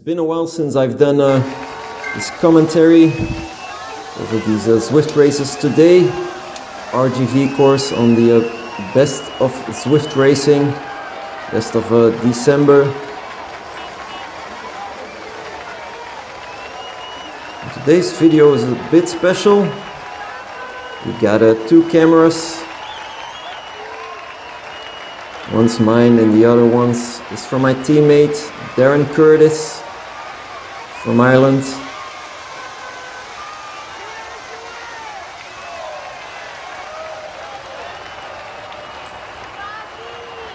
been a while since I've done this commentary over these Zwift races today. RGV course on the best of Zwift racing, best of December. And today's video is a bit special. We got two cameras. One's mine and the other one's is from my teammate Darren Curtis from Ireland.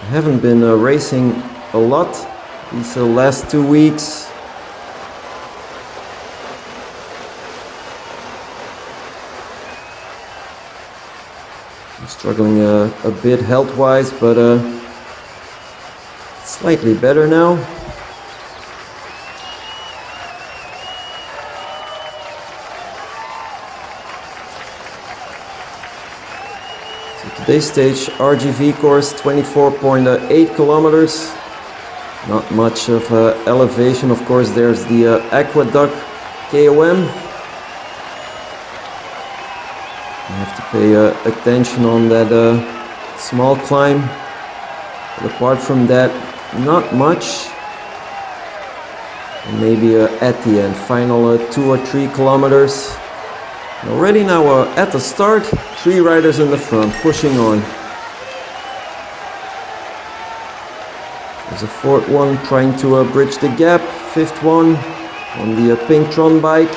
I haven't been racing a lot these last 2 weeks. I'm struggling a bit health-wise, but slightly better now. So today's stage, RGV course, 24.8 kilometers. Not much of elevation. Of course, there's the Aqueduct KOM. I have to pay attention on that small climb. But apart from that, not much. And maybe at the end, final 2 or 3 kilometers. And already now at the start, 3 riders in the front, pushing on. There's a 4th one trying to bridge the gap, 5th one on the pink Tron bike.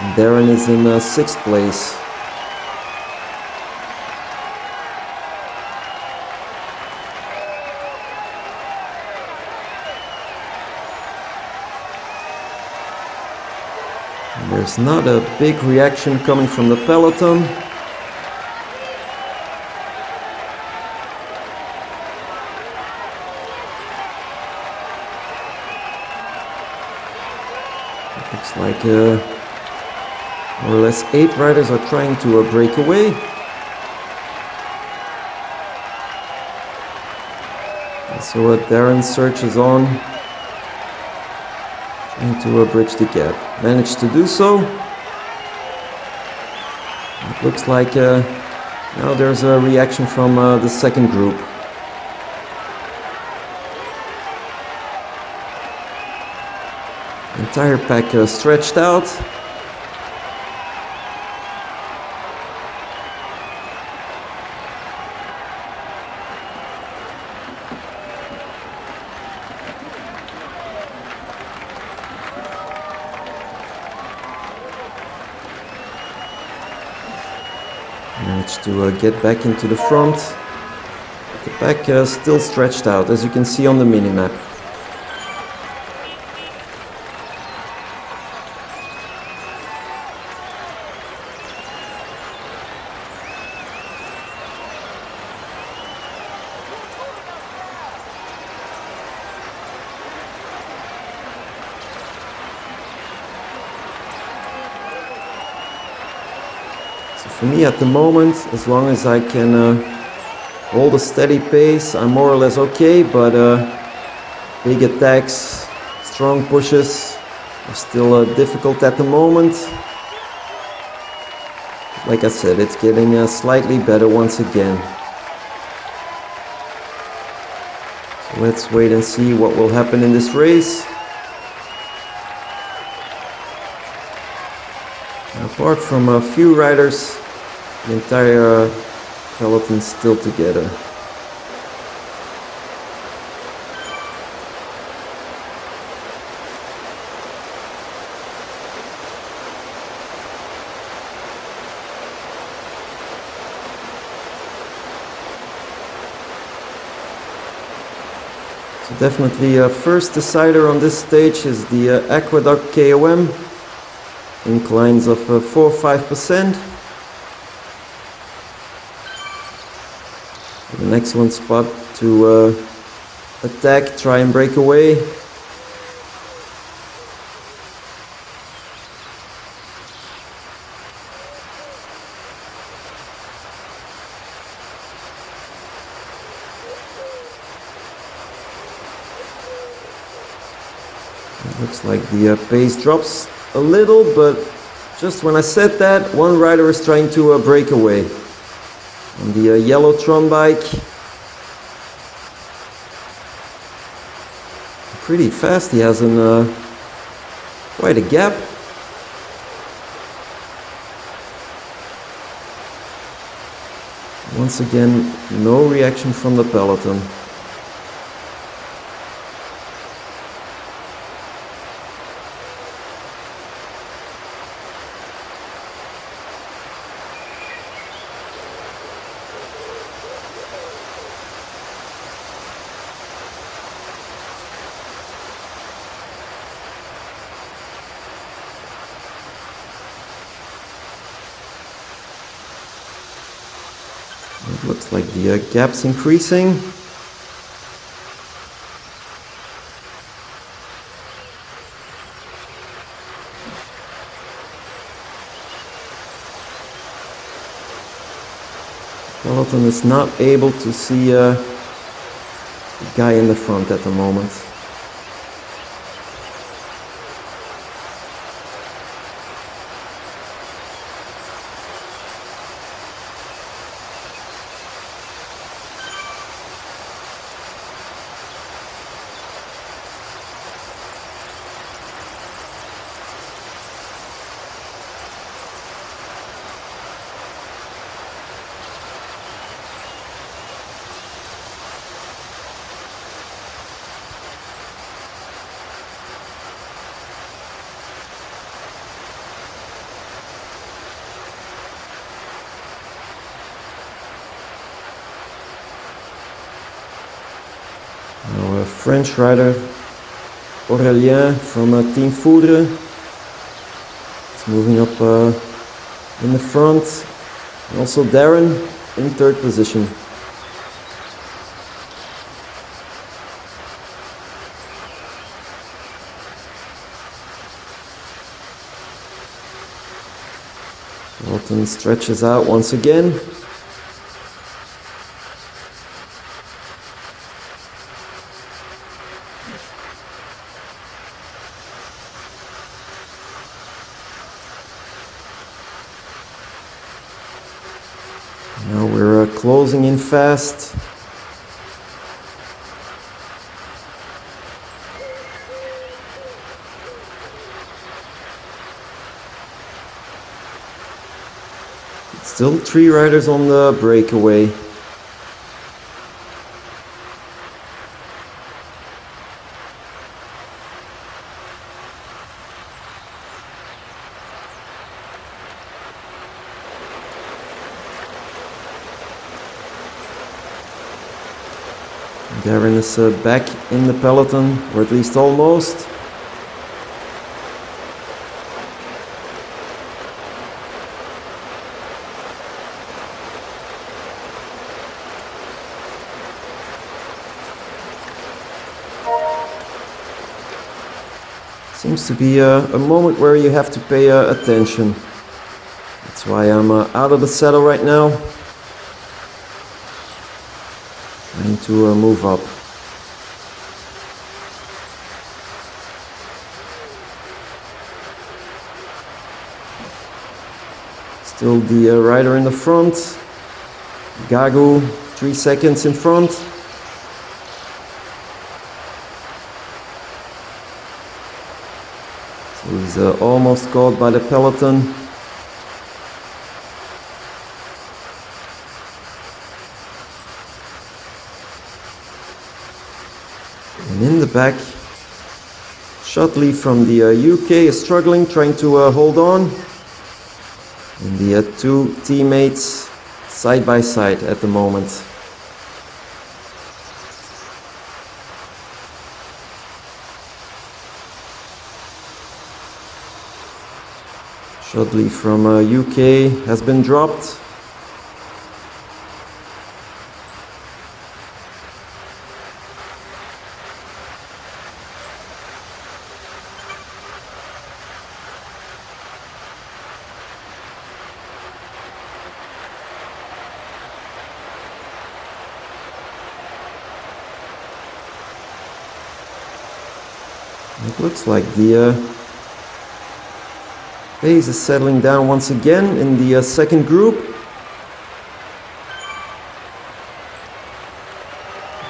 And Darren is in 6th place. There's not a big reaction coming from the peloton. It looks like more or less 8 riders are trying to break away. And so Darren searches on, trying to bridge the gap. Managed to do so. It looks like now there's a reaction from the second group. The entire pack stretched out. Managed to get back into the front. The pack still stretched out, as you can see on the mini-map. For me at the moment, as long as I can hold a steady pace, I'm more or less okay, but big attacks, strong pushes are still difficult at the moment. Like I said, it's getting slightly better once again. So let's wait and see what will happen in this race. Apart from a few riders, the entire peloton is still together. So definitely first decider on this stage is the Aqueduct KOM. Inclines of 4-5%. An excellent spot to attack, try and break away. It looks like the pace drops a little, but just when I said that, one rider is trying to break away. On the yellow Tron bike. Pretty fast, he has quite a gap. Once again, no reaction from the peloton. It looks like the gap's increasing. Peloton is not able to see the guy in the front at the moment. Now a French rider, Aurélien from Team Ffwd. It's moving up in the front. And also Darren in third position. Walton stretches out once again. Now we're closing in fast. Still 3 riders on the breakaway. Darren is back in the peloton, or at least almost. Seems to be a moment where you have to pay attention. That's why I'm out of the saddle right now. Trying to move up. Still the rider in the front. Gagu 3 seconds in front. So he's almost caught by the peloton. And in the back, Shotley from the UK is struggling, trying to hold on. And the 2 teammates side by side at the moment. Shotley from UK has been dropped. It looks like the pace is settling down once again in the second group.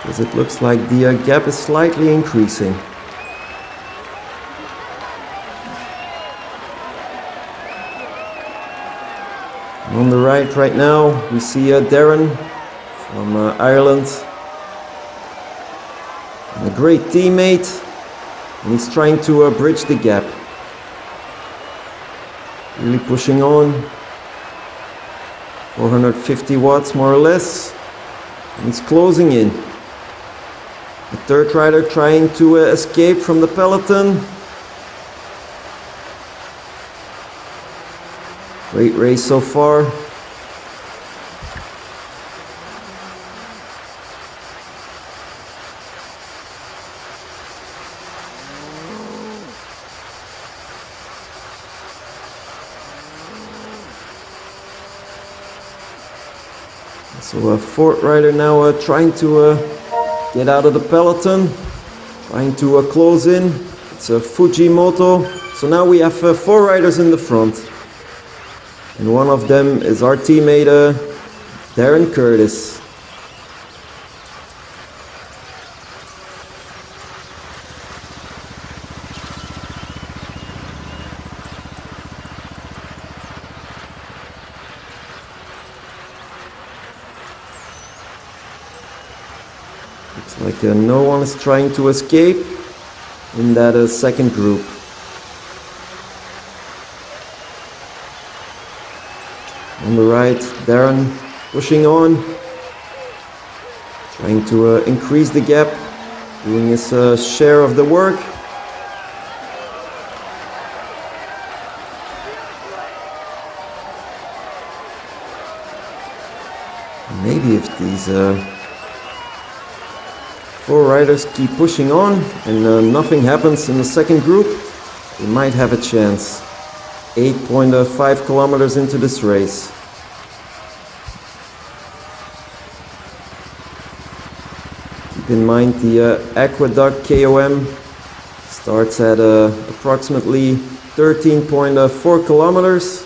Because it looks like the gap is slightly increasing. On the right now, we see Darren from Ireland. And a great teammate. And he's trying to bridge the gap. Really pushing on. 450 watts more or less. And he's closing in. The third rider trying to escape from the peloton. Great race so far. So a fourth rider now trying to get out of the peloton, trying to close in. It's a Ffwd. So now we have 4 riders in the front. And one of them is our teammate Darren Curtis. Looks like no one is trying to escape in that second group. On the right, Darren pushing on, trying to increase the gap, doing his share of the work. Maybe if these 4 riders keep pushing on and nothing happens in the second group, we might have a chance. 8.5 kilometers into this race. Keep in mind the Aqueduct KOM starts at approximately 13.4 kilometers.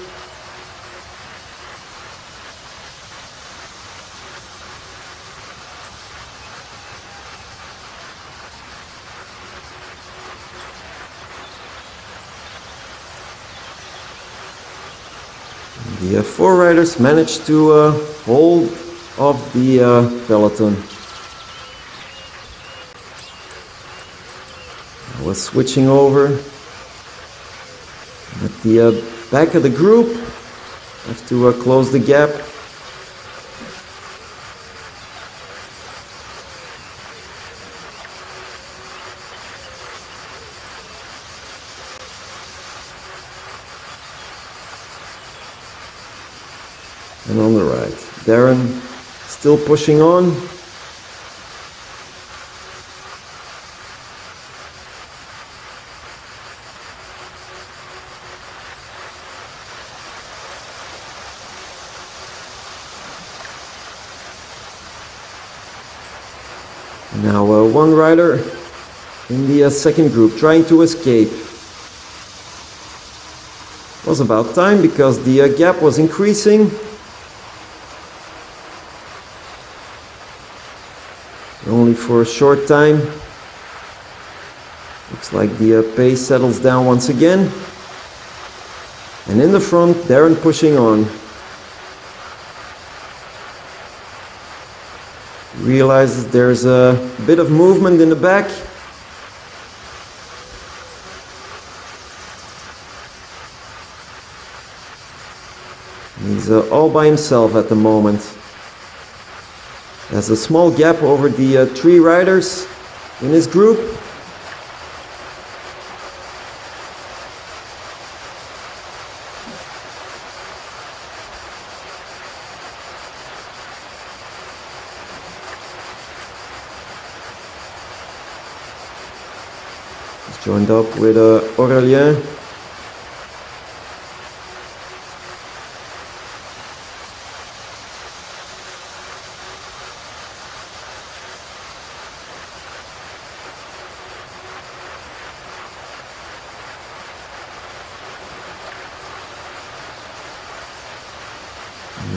The 4 riders managed to hold off the peloton. I was switching over at the back of the group. Have to close the gap. And on the right, Darren still pushing on. Now one rider in the second group trying to escape. It was about time because the gap was increasing. Only for a short time. Looks like the pace settles down once again. And in the front, Darren pushing on. Realizes there's a bit of movement in the back. He's all by himself at the moment. There's a small gap over the 3 riders in his group. He's joined up with Aurélien.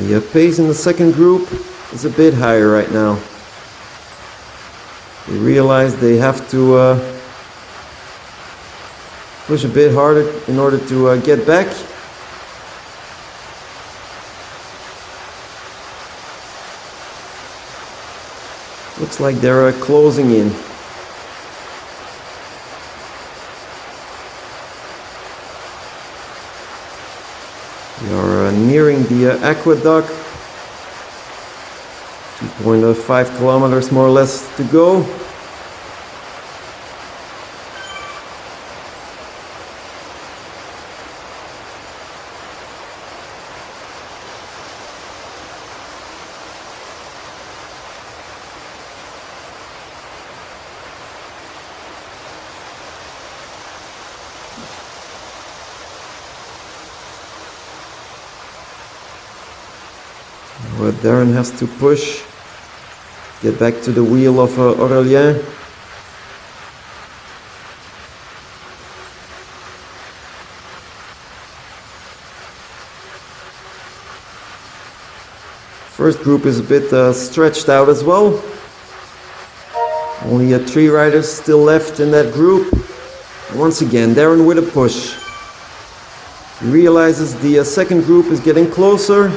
The pace in the second group is a bit higher right now. They realize they have to push a bit harder in order to get back. Looks like they're closing in. We are nearing the aqueduct. 2.5 kilometers more or less to go. But Darren has to push, get back to the wheel of Aurélien. First group is a bit stretched out as well. Only 3 riders still left in that group. Once again, Darren with a push. He realizes the second group is getting closer.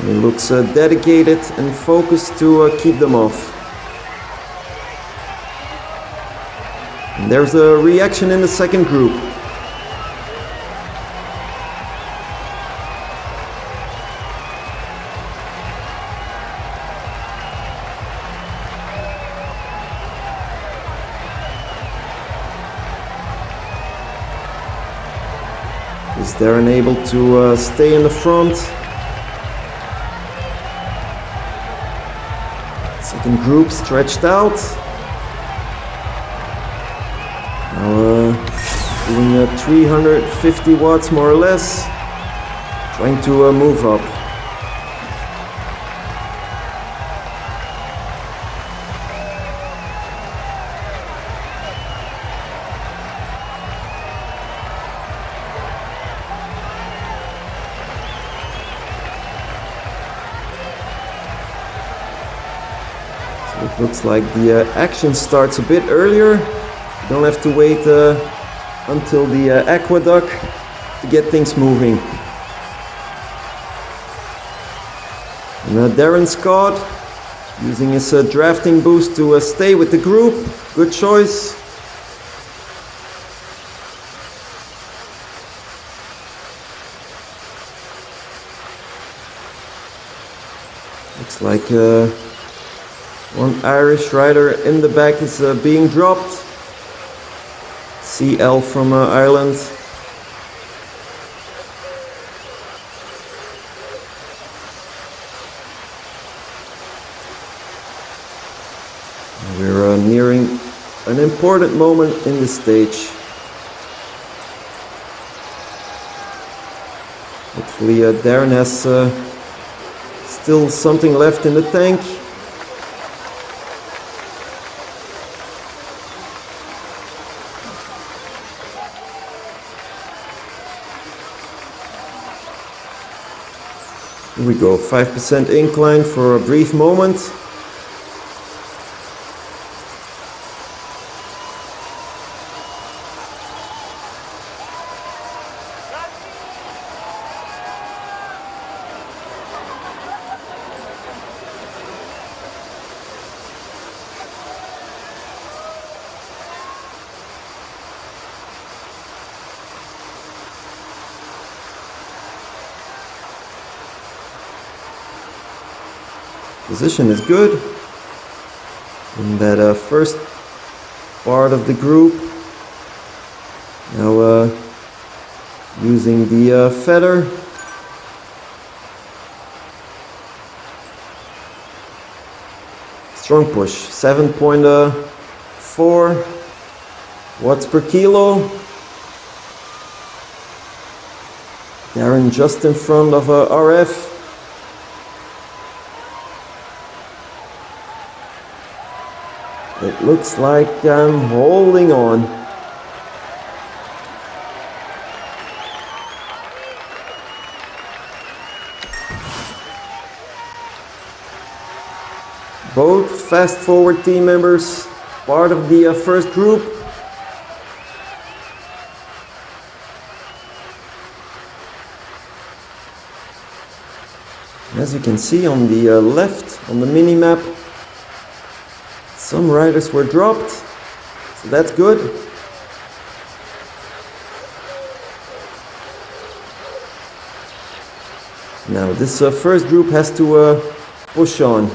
He looks dedicated and focused to keep them off. And there's a reaction in the second group. Is Darren able to stay in the front? Second group stretched out. Now doing 350 watts more or less. Trying to move up. It looks like the action starts a bit earlier. You don't have to wait until the aqueduct to get things moving. And Darren Scott using his drafting boost to stay with the group. Good choice. Looks like one Irish rider in the back is being dropped. CL from Ireland. We're nearing an important moment in the stage. Hopefully Darren has still something left in the tank. Here we go, 5% incline for a brief moment. Position is good in that first part of the group. Now using the feather. Strong push, 7.4 watts per kilo. Darren just in front of RF. It looks like I'm holding on. Both fast forward team members, part of the first group. As you can see on the left, on the mini map, some riders were dropped, so that's good. Now this first group has to push on,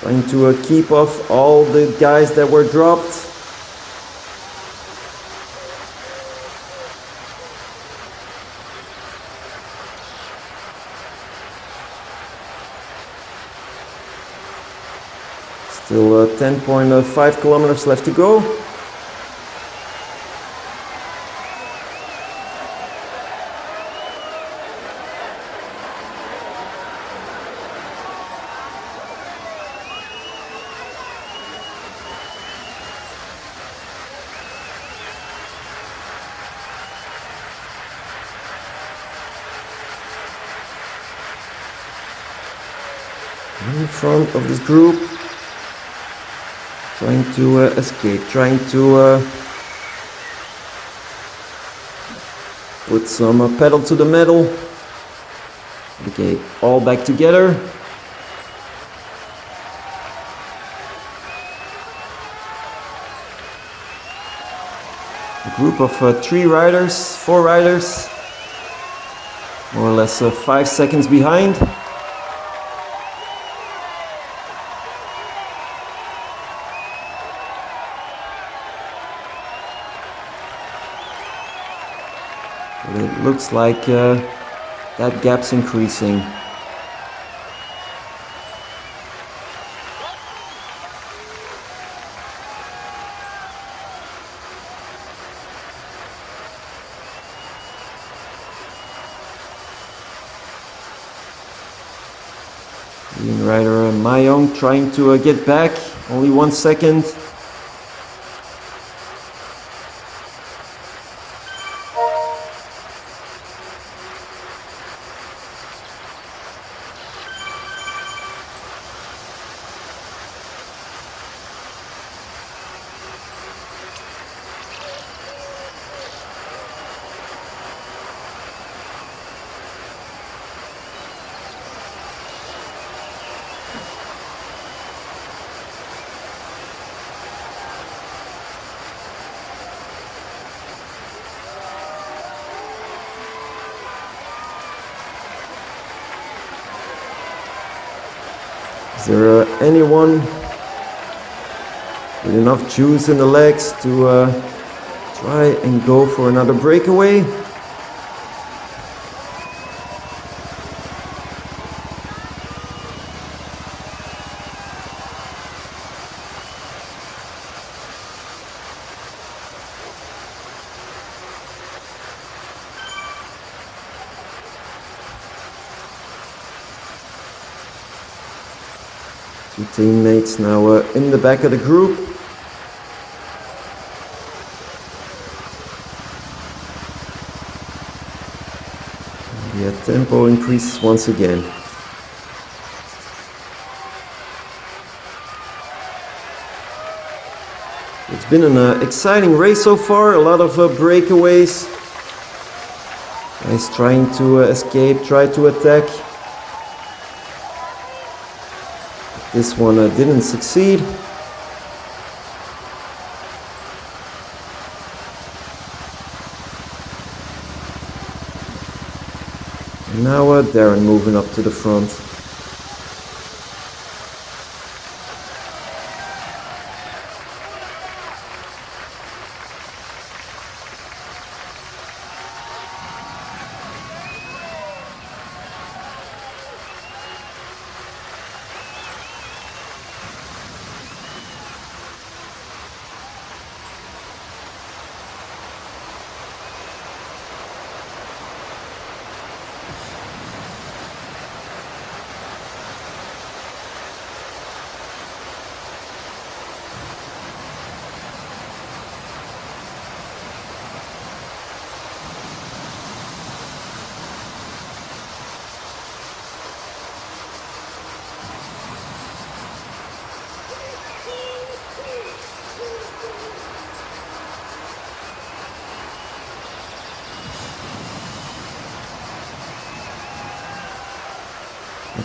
trying to keep off all the guys that were dropped. Still 10.5 kilometers left to go. In front of this group, trying to escape, trying to put some pedal to the metal. Okay, all back together. A group of 4 riders, more or less 5 seconds behind. It looks like that gap's increasing. Leading rider Mayong trying to get back, only 1 second. Is there anyone with enough juice in the legs to try and go for another breakaway? Two teammates now in the back of the group. The tempo increases once again. It's been an exciting race so far, a lot of breakaways. Guys trying to escape, try to attack. This one didn't succeed. And now Darren moving up to the front.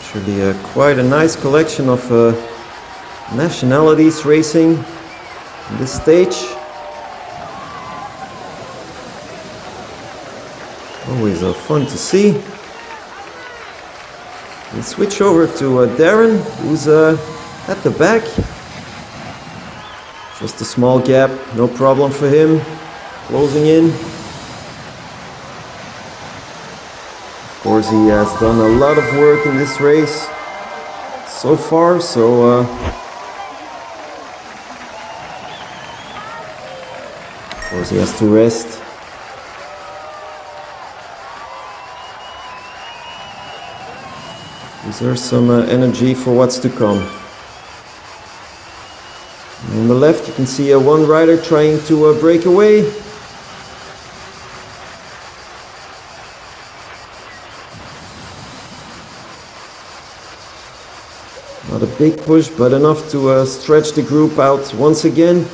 Actually, quite a nice collection of nationalities racing on this stage. Always fun to see. We switch over to Darren, who's at the back. Just a small gap, no problem for him. Closing in. Of course, he has done a lot of work in this race so far, so of course he has to rest. Reserve some energy for what's to come. And on the left you can see one rider trying to break away. Not a big push, but enough to stretch the group out once again.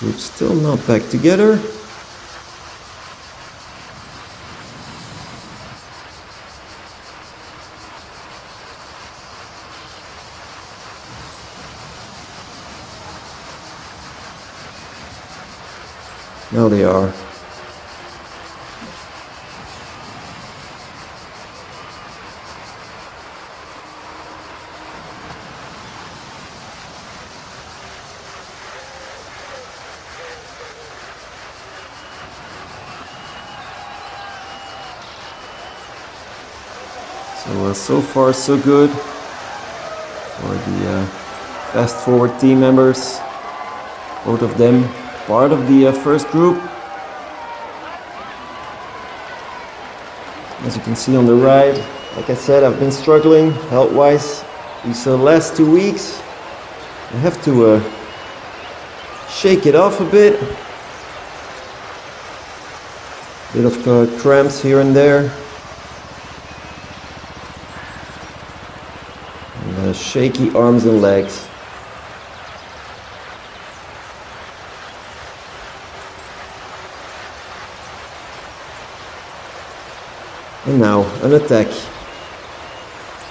Group still not back together. Now they are. So far so good for the Fast Forward team members. Both of them part of the first group. As you can see on the right, like I said, I've been struggling health-wise these last 2 weeks. I have to shake it off a bit. Bit of cramps here and there. Shaky arms and legs. And now an attack.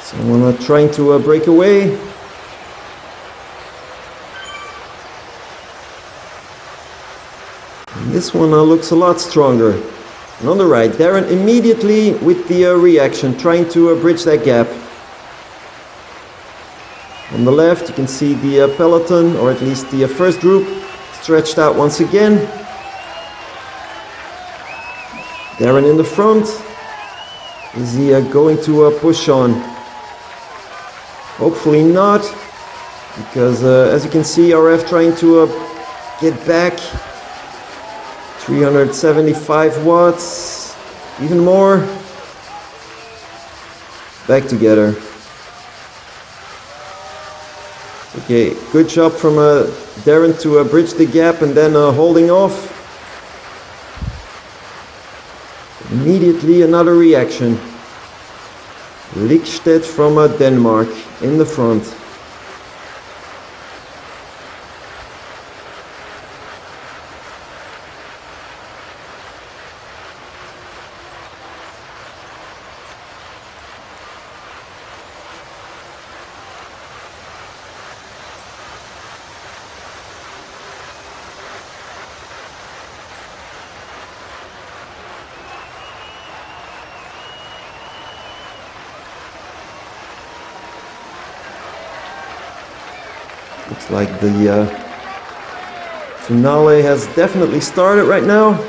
Someone trying to break away. And this one looks a lot stronger. And on the right, Darren immediately with the reaction, trying to bridge that gap. On the left, you can see the peloton, or at least the first group, stretched out once again. Darren in the front. Is he going to push on? Hopefully not, because as you can see, RF trying to get back. 375 watts, even more. Back together. Okay, good job from Darren to bridge the gap and then holding off. Immediately another reaction. Likstedt from Denmark in the front. Looks like the finale has definitely started right now.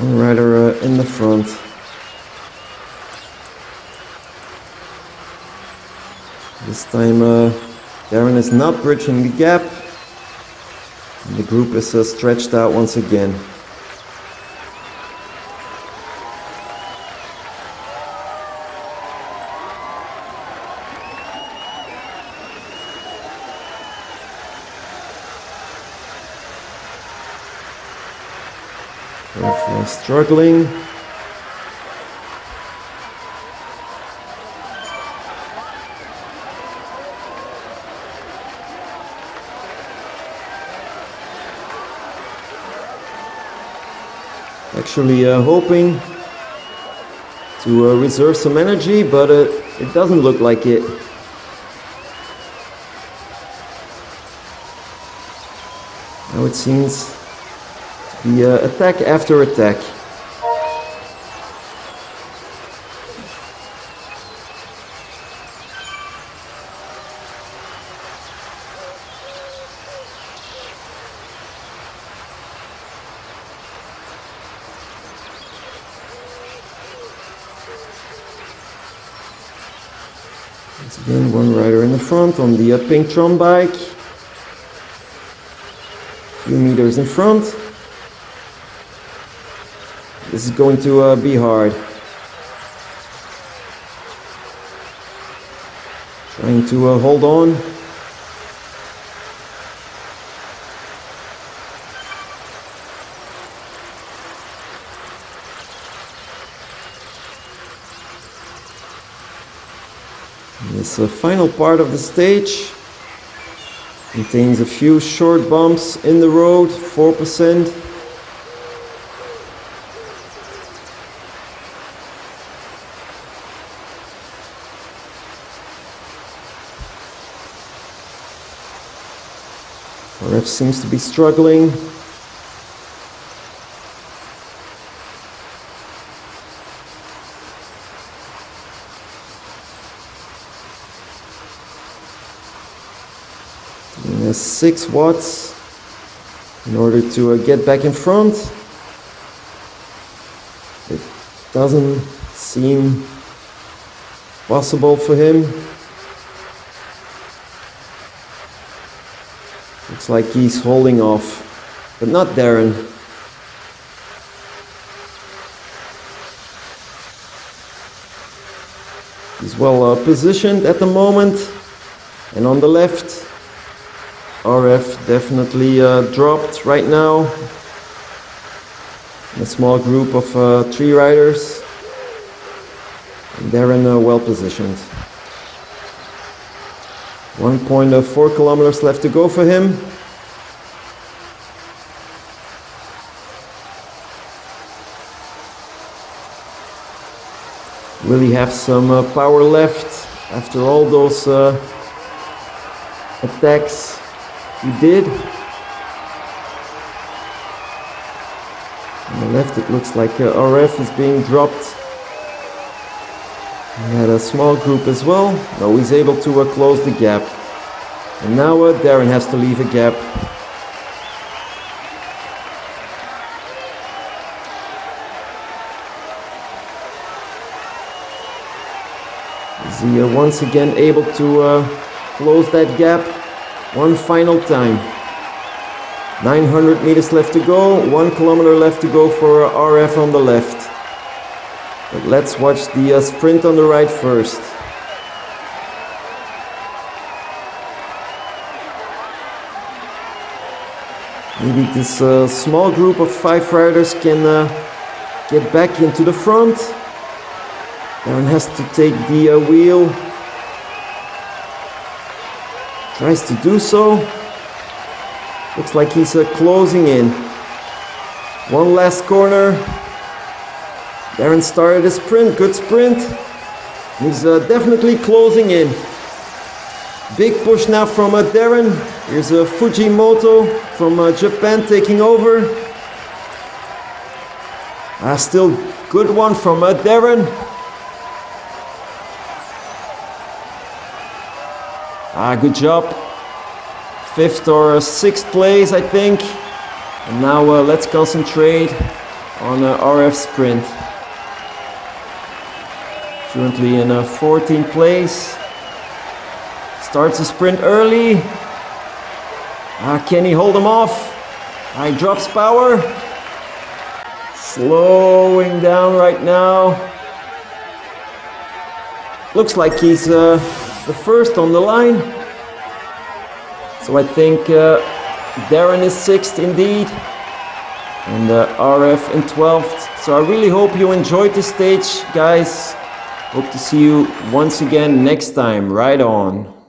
One rider in the front. This time Darren is not bridging the gap. And the group is stretched out once again. We're struggling. Actually hoping to reserve some energy, but it doesn't look like it. Now it seems to be attack after attack. Once again, one rider in the front on the pink Tron bike. A few meters in front. This is going to be hard. Trying to hold on. This final part of the stage contains a few short bumps in the road, 4%. RF seems to be struggling. Doing 6 watts in order to get back in front. It doesn't seem possible for him. Looks like he's holding off, but not Darren. He's well positioned at the moment, and on the left, RF definitely dropped right now. A small group of 3 riders, and Darren well positioned. 1.4 kilometers left to go for him. Will he have some power left after all those attacks he did? On the left it looks like RF is being dropped. He had a small group as well. No, he's able to close the gap. And now Darren has to leave a gap. Is he once again able to close that gap one final time? 900 meters left to go, 1 kilometer left to go for RF on the left. But let's watch the sprint on the right first. Maybe this small group of 5 riders can get back into the front. Darren has to take the wheel. Tries to do so. Looks like he's closing in. One last corner. Darren started a sprint, good sprint. He's definitely closing in. Big push now from Darren. Here's a Fujimoto from Japan taking over. Still good one from Darren. Good job. 5th or 6th place, I think. And now let's concentrate on RF sprint. Currently in 14th place. Starts the sprint early. Can he hold him off? He drops power. Slowing down right now. Looks like he's the first on the line. So I think Darren is 6th indeed. And RF in 12th. So I really hope you enjoyed this stage, guys. Hope to see you once again next time. Right on.